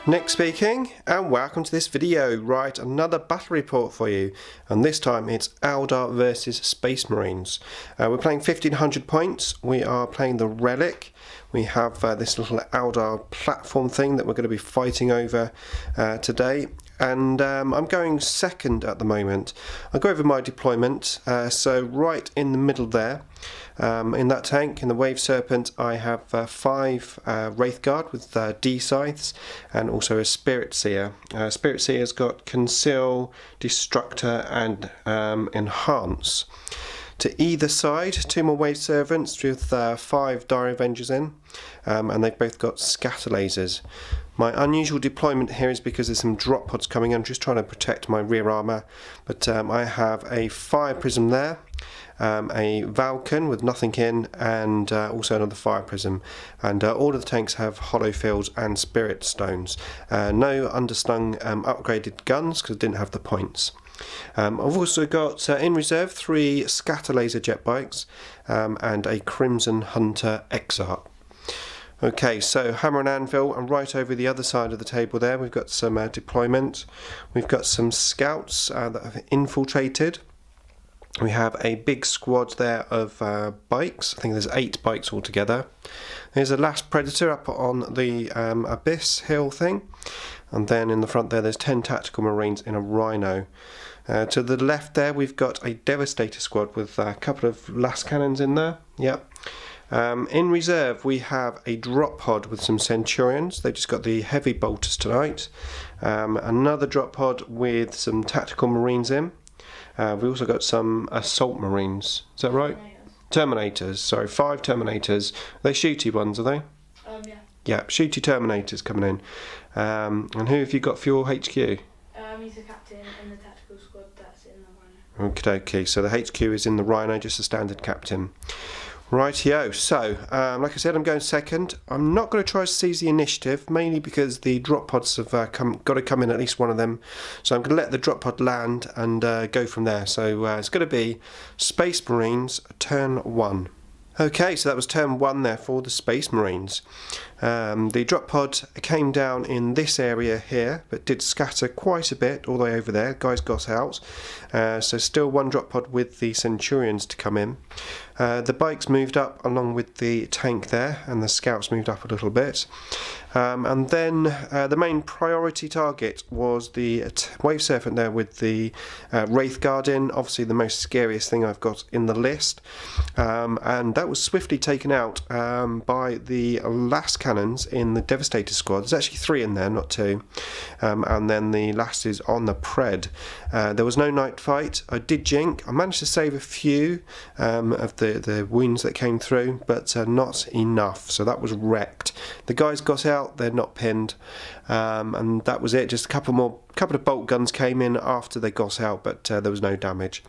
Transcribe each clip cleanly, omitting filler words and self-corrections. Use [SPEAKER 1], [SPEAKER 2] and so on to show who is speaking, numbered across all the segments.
[SPEAKER 1] Nick speaking, and welcome to this video. Right, another battle report for you, and this time it's Eldar versus Space Marines. We're playing 1500 points. We are playing the Relic. We have this little Eldar platform thing that we're going to be fighting over today. And I'm going second at the moment. I'll go over my deployment. So right in the middle there, in that tank, in the Wave Serpent, I have 5 Wraith Guard with D scythes and also a Spirit Seer. Spirit Seer's got Conceal, Destructor and Enhance. To either side, 2 more Wave Servants with 5 Dire Avengers in, and they've both got Scatter Lasers. My unusual deployment here is because there's some drop pods coming in. I'm just trying to protect my rear armour, but I have a Fire Prism there, a Valken with nothing in, and also another Fire Prism. And all of the tanks have Hollow Fields and Spirit Stones. No underslung upgraded guns because I didn't have the points. I've also got in reserve 3 Scatter Laser jet bikes and a Crimson Hunter Exarch. Okay, so hammer and anvil, and right over the other side of the table there we've got some deployment. We've got some scouts that have infiltrated. We have a big squad there of bikes. I think there's 8 bikes altogether. There's a last predator up on the Abyss hill thing, and then in the front there's 10 tactical marines in a rhino. To the left there we've got a Devastator squad with a couple of las cannons in there. Yep. In reserve we have a drop pod with some Centurions. They've just got the heavy bolters tonight. Another drop pod with some tactical marines in. We've also got some assault marines. Is that right? Terminators. Sorry, 5 Terminators. Are they shooty ones, are they?
[SPEAKER 2] Yeah.
[SPEAKER 1] Yeah, shooty Terminators coming in. And who have you got for your HQ?
[SPEAKER 2] He's the captain in the tactical squad that's in the Rhino.
[SPEAKER 1] Okay, so the HQ is in the Rhino, just a standard captain. Rightio, so like I said, I'm going second. I'm not going to try to seize the initiative, mainly because the drop pods have got to come in, at least one of them. So I'm going to let the drop pod land and go from there. So it's going to be Space Marines turn 1. Okay, so that was turn 1 there for the Space Marines. The drop pod came down in this area here, but did scatter quite a bit all the way over there. Guys got out. So still 1 drop pod with the Centurions to come in. The bikes moved up along with the tank there, and the scouts moved up a little bit. And then the main priority target was the Wave Serpent there with the Wraith Guard in, obviously the most scariest thing I've got in the list. And that was swiftly taken out by the last cannons in the Devastator squad. There's actually 3 in there, not 2. And then the last is on the Pred. There was no night fight. I did jink. I managed to save a few of the wounds that came through, but not enough. So that was wrecked. The guys got out. They're not pinned, and that was it. Just a couple of bolt guns came in after they got out, but there was no damage.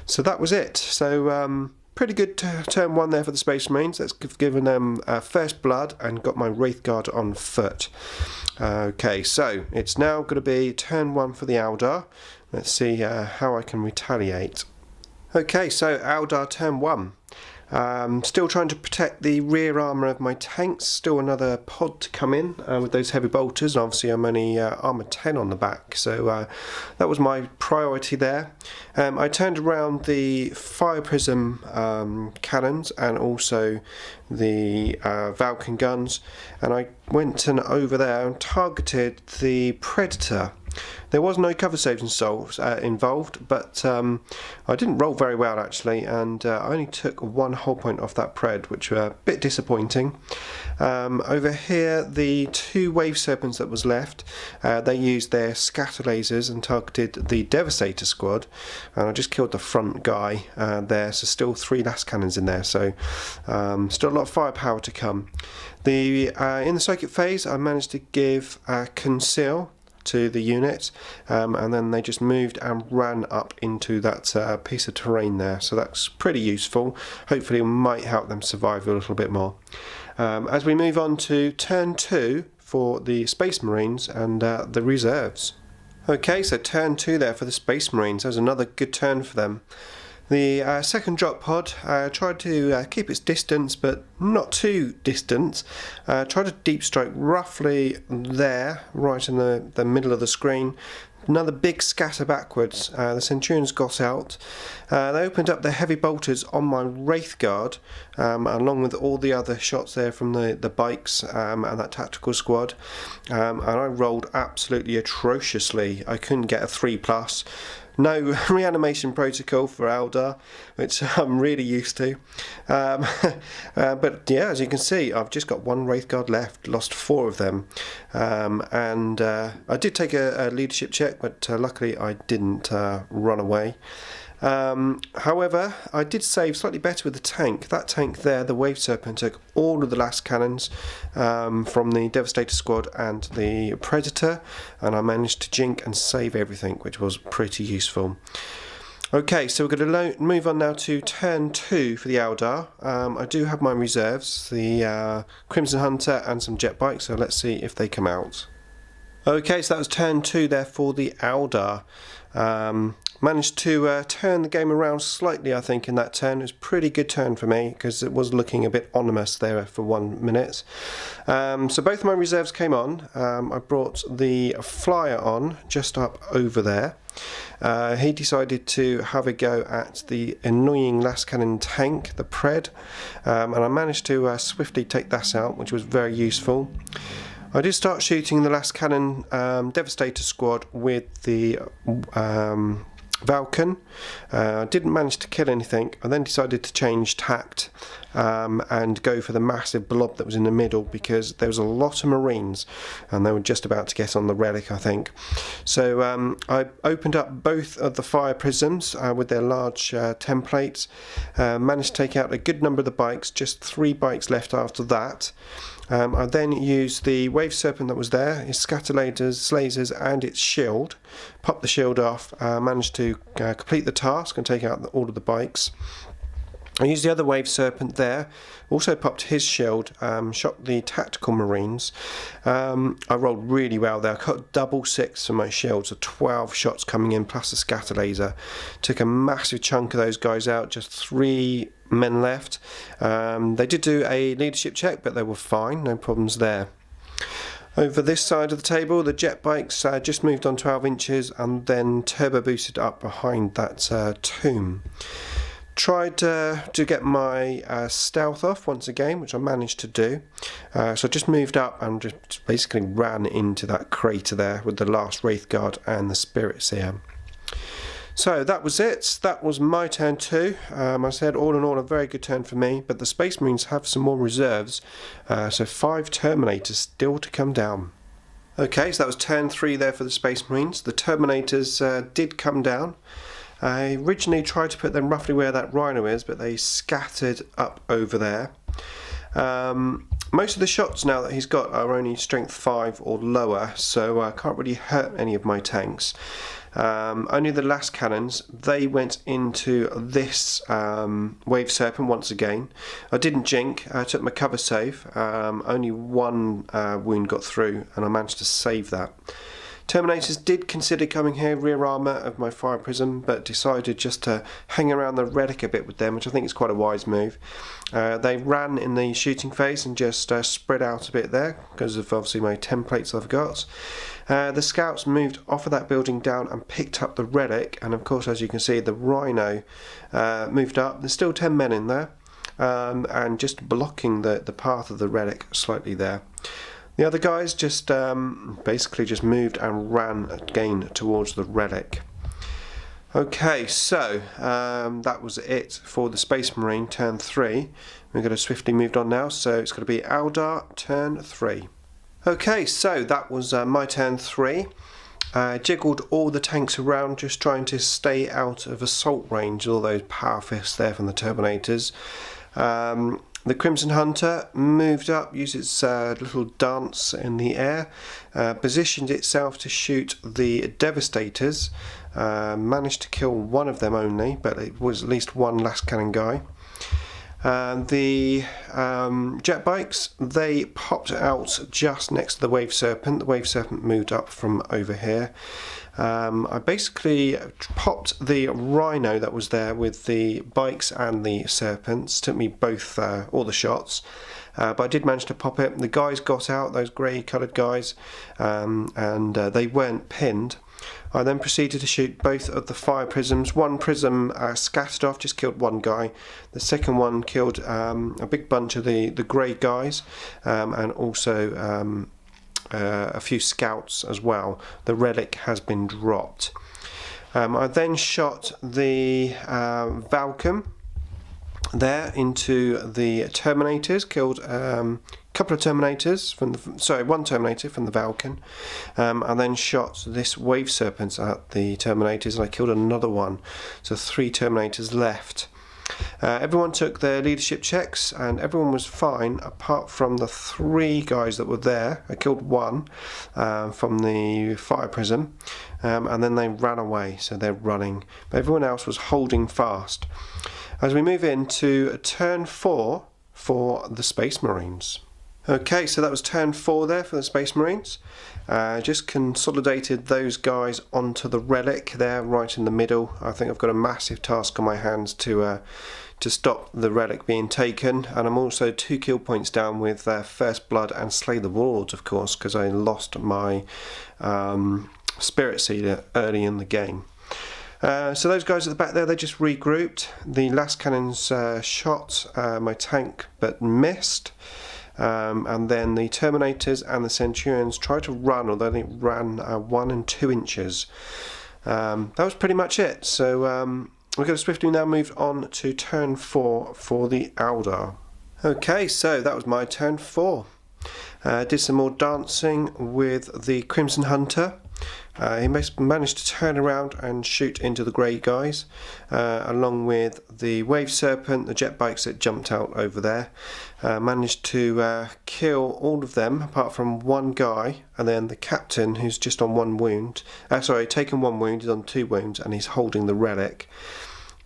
[SPEAKER 1] So that was it. So pretty good turn 1 there for the Space Marines. That's given them first blood and got my Wraith Guard on foot. Okay, so it's now going to be turn 1 for the Eldar. Let's see how I can retaliate. Okay, so Eldar turn 1. Still trying to protect the rear armour of my tanks. Still another pod to come in with those heavy bolters. And obviously I'm only armour 10 on the back, so that was my priority there. I turned around the Fire Prism cannons and also the Valken guns, and I went over there and targeted the Predator. There was no cover saves and souls involved, but I didn't roll very well actually, and I only took 1 whole point off that Pred, which were a bit disappointing. Over here, the 2 Wave Serpents that was left, they used their Scatter Lasers and targeted the Devastator squad, and I just killed the front guy there, so still 3 last cannons in there, so still a lot of firepower to come. In the Psychic phase, I managed to give Conceal to the unit, and then they just moved and ran up into that piece of terrain there, so that's pretty useful. Hopefully it might help them survive a little bit more. As we move on to turn 2 for the Space Marines and the reserves. Okay, so turn 2 there for the Space Marines. That was another good turn for them. The second drop pod tried to keep its distance, but not too distant. Tried to deep strike roughly there, right in the middle of the screen. Another big scatter backwards. The Centurions got out. They opened up their heavy bolters on my Wraith Guard, along with all the other shots there from the bikes and that tactical squad. And I rolled absolutely atrociously. I couldn't get a 3+. No reanimation protocol for Eldar, which I'm really used to. But yeah, as you can see, I've just got one Wraith Guard left, lost 4 of them. And I did take a leadership check, but luckily I didn't run away. However, I did save slightly better with the tank. That tank there, the Wave Serpent, took all of the last cannons from the Devastator squad and the Predator, and I managed to jink and save everything, which was pretty useful. Okay, so we're going to move on now to turn 2 for the Eldar. I do have my reserves, the Crimson Hunter and some jet bikes, so let's see if they come out. Okay, so that was turn 2 there for the Eldar. Managed to turn the game around slightly, I think, in that turn. It was a pretty good turn for me because it was looking a bit ominous there for 1 minute. So both of my reserves came on. I brought the Flyer on just up over there. He decided to have a go at the annoying last cannon tank, the Pred, and I managed to swiftly take that out, which was very useful. I did start shooting the last cannon Devastator squad with the Valken. I didn't manage to kill anything. I then decided to change tact and go for the massive blob that was in the middle because there was a lot of Marines and they were just about to get on the relic, I think. So I opened up both of the fire prisms with their large templates, managed to take out a good number of the bikes, just 3 bikes left after that. I then used the Wave Serpent that was there, its scatter lasers and its shield, popped the shield off, managed to complete the task and take out all of the bikes. I used the other Wave Serpent there, also popped his shield, shot the tactical Marines. I rolled really well there. I got double 6 for my shield, so 12 shots coming in plus a scatter laser. Took a massive chunk of those guys out, just 3 men left. They did do a leadership check, but they were fine, no problems there. Over this side of the table, the jet bikes just moved on 12 inches and then turbo boosted up behind that tomb. Tried to get my stealth off once again, which I managed to do. So I just moved up and just basically ran into that crater there with the last Wraith Guard and the Spirit Seer. So that was it. That was my turn 2. I said all in all a very good turn for me, but the Space Marines have some more reserves. So 5 Terminators still to come down. Okay, so that was turn 3 there for the Space Marines. The Terminators did come down. I originally tried to put them roughly where that Rhino is, but they scattered up over there. Most of the shots now that he's got are only strength 5 or lower, so I can't really hurt any of my tanks. Only the last cannons, they went into this Wave Serpent once again. I didn't jink, I took my cover save. Only 1 wound got through and I managed to save that. Terminators did consider coming here rear armour of my fire prism, but decided just to hang around the relic a bit with them, which I think is quite a wise move. They ran in the shooting phase and just spread out a bit there because of obviously my templates I've got. The scouts moved off of that building down and picked up the relic, and of course, as you can see, the Rhino moved up. There's still 10 men in there and just blocking the path of the relic slightly there. The other guys just basically just moved and ran again towards the relic. Okay, so that was it for the Space Marine turn 3. We're going to swiftly move on now, so it's going to be Eldar turn 3. Okay, so that was my turn 3. Jiggled all the tanks around, just trying to stay out of assault range, all those power fists there from the Terminators. The Crimson Hunter moved up, used its little dance in the air, positioned itself to shoot the Devastators, managed to kill 1 of them only, but it was at least 1 last cannon guy. The jet bikes, they popped out just next to the Wave Serpent. The Wave Serpent moved up from over here. I basically popped the rhino that was there with the bikes and the serpents. Took me both all the shots, but I did manage to pop it. The guys got out, those grey coloured guys, and they weren't pinned. I then proceeded to shoot both of the fire prisms. One prism scattered off, just killed one guy. The second one killed a big bunch of the grey guys, and also a few scouts as well. The relic has been dropped. I then shot the Valken there into the Terminators, killed a couple of Terminators from one Terminator from the Valken. I then shot this Wave Serpent at the Terminators, and I killed another one. So 3 Terminators left. Everyone took their leadership checks and everyone was fine apart from the 3 guys that were there. I killed one from the fire prism, and then they ran away, so they're running, but everyone else was holding fast. As we move into turn 4 for the Space Marines. Okay, so that was turn 4 there for the Space Marines. Just consolidated those guys onto the relic there, right in the middle. I think I've got a massive task on my hands to stop the relic being taken, and I'm also 2 kill points down with First Blood and Slay the Warlords, of course, because I lost my Spirit Seeder early in the game. So those guys at the back there, they just regrouped. The last cannons shot my tank but missed. And then the Terminators and the Centurions tried to run, although they ran 1 and 2 inches. That was pretty much it. So we're going to swiftly now move on to turn 4 for the Eldar. Okay, so that was my turn 4. Did some more dancing with the Crimson Hunter. He managed to turn around and shoot into the grey guys, along with the Wave Serpent, the jet bikes that jumped out over there. Managed to kill all of them apart from one guy, and then the captain, who's just on 1 wound. Taken 1 wound, he's on 2 wounds, and he's holding the relic.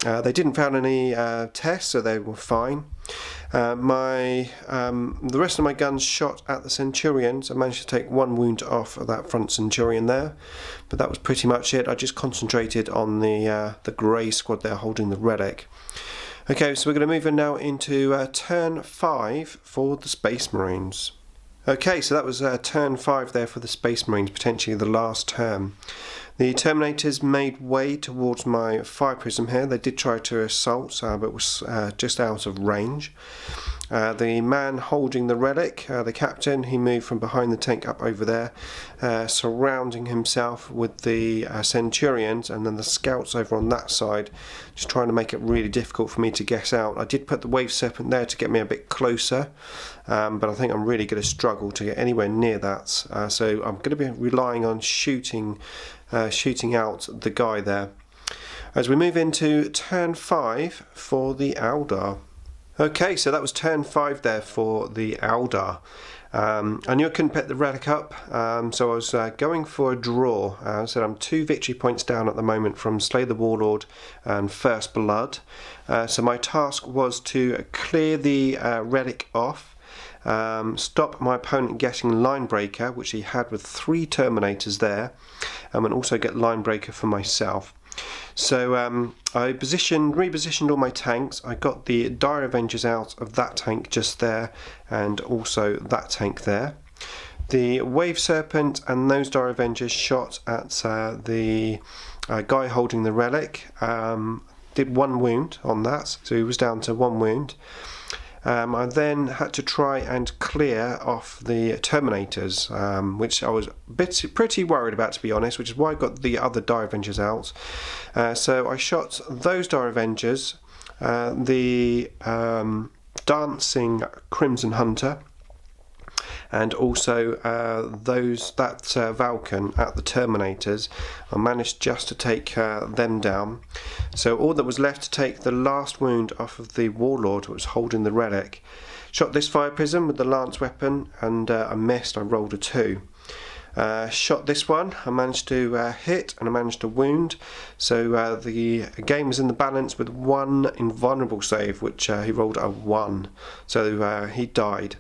[SPEAKER 1] They didn't found any tests, so they were fine. The rest of my guns shot at the Centurions. I managed to take 1 wound off of that front Centurion there, but that was pretty much it. I just concentrated on the grey squad there holding the relic. Okay, so we're going to move in now into turn 5 for the Space Marines. Okay, so that was turn 5 there for the Space Marines, potentially the last turn. The Terminators made way towards my fire prism here. They did try to assault, but was just out of range. The man holding the relic, the captain, he moved from behind the tank up over there, surrounding himself with the Centurions, and then the scouts over on that side, just trying to make it really difficult for me to guess out. I did put the Wave Serpent there to get me a bit closer, but I think I'm really going to struggle to get anywhere near that. So I'm going to be relying on shooting out the guy there. As we move into turn 5 for the Eldar. Okay, so that was turn 5 there for the Eldar. I knew I couldn't pick the relic up, so I was going for a draw. So I'm 2 victory points down at the moment from Slay the Warlord and First Blood. So my task was to clear the relic off, stop my opponent getting Line Breaker, which he had with 3 Terminators there, and also get Line Breaker for myself. So I repositioned all my tanks. I got the Dire Avengers out of that tank just there, and also that tank there. The Wave Serpent and those Dire Avengers shot at the guy holding the relic. Did 1 wound on that, so he was down to 1 wound. I then had to try and clear off the Terminators, which I was pretty worried about, to be honest, which is why I got the other Dire Avengers out. So I shot those Dire Avengers, the dancing Crimson Hunter, and also that Valken at the Terminators. I managed just to take them down. So all that was left to take the last wound off of the Warlord, who was holding the relic. Shot this fire prism with the lance weapon, and I missed. I rolled a 2. Shot this one, I managed to hit, and I managed to wound. So the game was in the balance with 1 invulnerable save, which he rolled a 1. So he died.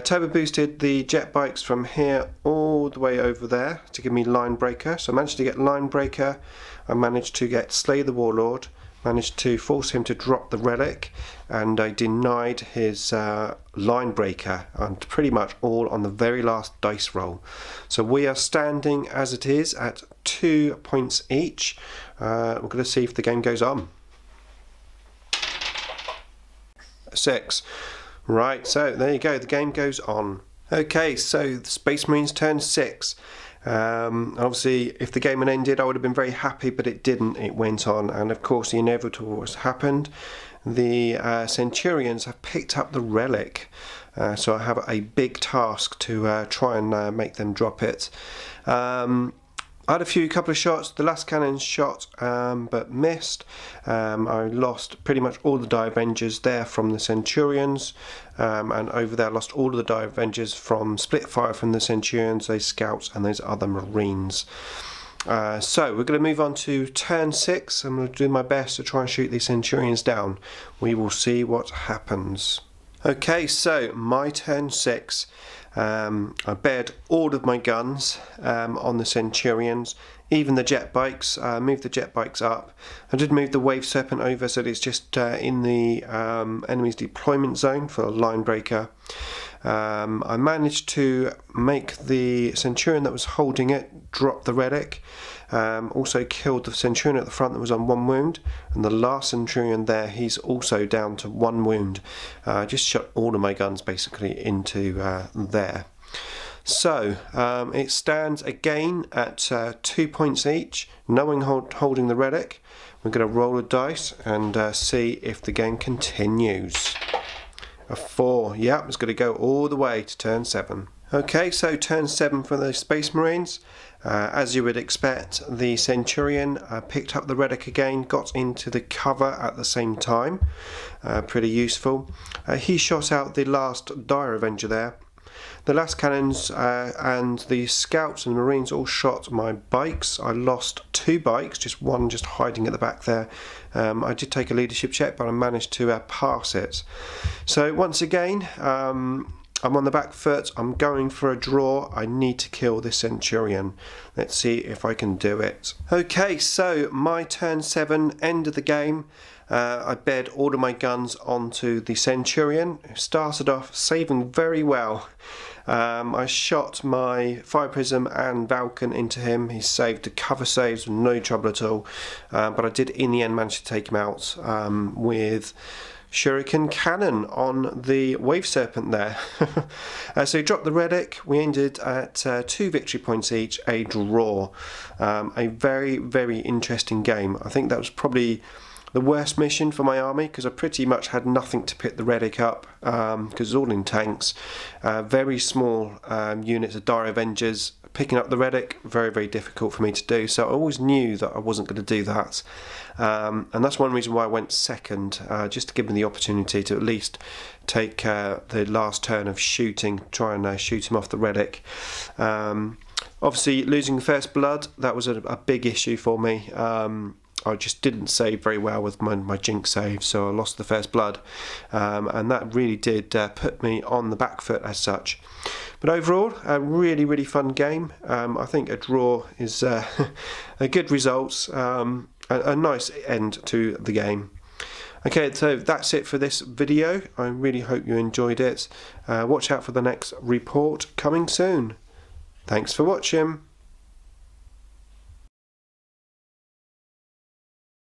[SPEAKER 1] Turbo boosted the jet bikes from here all the way over there to give me line breaker. So I managed to get line breaker. I managed to get Slay the Warlord. Managed to force him to drop the relic, and I denied his line breaker, and pretty much all on the very last dice roll. So we are standing as it is at 2 points each. We're going to see if the game goes on. 6. Right, so there you go, the game goes on. Okay, so the Space Marines turn 6. Obviously, if the game had ended, I would have been very happy, but it didn't. It went on, and of course, the inevitable has happened. The Centurions have picked up the relic, so I have a big task to try and make them drop it. I had a couple of shots. The last cannon shot, but missed. I lost pretty much all the Die Avengers there from the Centurions, and over there I lost all of the Die Avengers from split fire from the Centurions, those scouts, and those other Marines. So we're going to move on to turn 6. I'm going to do my best to try and shoot these Centurions down. We will see what happens. Okay, so my turn 6. I bared all of my guns on the Centurions, even the jet bikes. Moved the jet bikes up. I did move the Wave Serpent over so that it's just in the enemy's deployment zone for a line breaker. I managed to make the Centurion that was holding it drop the relic. Also killed the Centurion at the front that was on 1 wound, and the last Centurion there, he's also down to 1 wound. Just shot all of my guns basically into there. So it stands again at 2 points each, no one holding the relic. We're going to roll a dice and see if the game continues. A 4, yep, it's going to go all the way to turn 7. Okay, so turn 7 for the Space Marines. As you would expect, the Centurion picked up the relic again, got into the cover at the same time. Pretty useful. He shot out the last Dire Avenger there. The last cannons and the scouts and Marines all shot my bikes. I lost 2 bikes, just one just hiding at the back there. I did take a leadership check, but I managed to pass it. So once again, I'm on the back foot. I'm going for a draw. I need to kill this Centurion. Let's see if I can do it. Okay, so my turn 7, end of the game. I bared all of my guns onto the Centurion, who started off saving very well. I shot my Fire Prism and Valken into him. He saved the cover saves with no trouble at all. But I did in the end manage to take him out with Shuriken Cannon on the Wave Serpent there. So he dropped the relic. We ended at 2 victory points each, a draw. A very, very interesting game. I think that was probably the worst mission for my army, because I pretty much had nothing to pick the relic up, because it's all in tanks. Very small units of Dire Avengers. Picking up the relic, very, very difficult for me to do, so I always knew that I wasn't going to do that, and that's one reason why I went second, just to give me the opportunity to at least take the last turn of shooting, try and shoot him off the relic. Obviously losing the first blood, that was a big issue for me. I just didn't save very well with my jinx save, so I lost the first blood, and that really did put me on the back foot as such. But overall, a really, really fun game. I think a draw is a good result, a nice end to the game. Okay, so that's it for this video. I really hope you enjoyed it. Watch out for the next report coming soon. Thanks for watching.